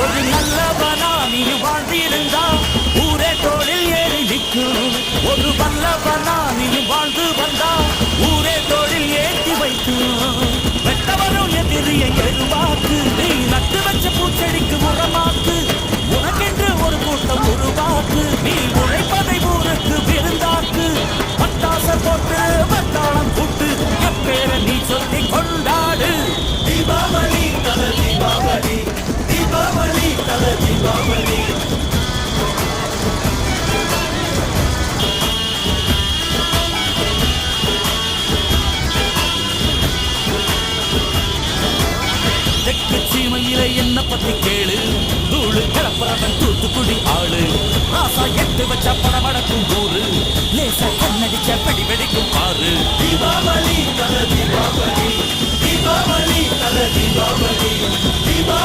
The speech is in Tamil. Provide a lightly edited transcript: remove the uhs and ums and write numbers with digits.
ஒரு நல்லவனா நீ வாழ்ந்திருந்தா ஊரே தோளில் ஏறி நிற்கும். ஒரு வல்லவனா நீ வாழ்ந்து வந்தா ஊரே தோளில் ஏற்றி வைக்கும். வெட்டவரும் எதிரியை எருவாக்கு, நீ நட்டு வச்ச பூச்செடிக்கு உரமாக்கு. உனக்கென்று ஒரு கூட்டம் உருவாக்கு, நீ உழைப்பதை ஊருக்கு விருந்தாக்கு. பட்டாச போட்டு வட்டாளம் கூட்டு எப்பேர நீ சொல்லி கொண்டாடு. தீபாவளி தல தீபாவளி, தீபாவளி தல தீபாவளி. தெற்கு சீமையில என்ன பத்தி கேளு, தூளு கிளப்புறவன் தூத்துக்குடி ஆளு. ராசா எட்டு வச்ச படபடக்கும் ஊரு, லேசா கண்ணடிச்ச வெடி வெடிக்கும் பாரு. தீபாவளி தல தீபாவளி, தீபாவளி தல தீபாவளி, தீபாவளி.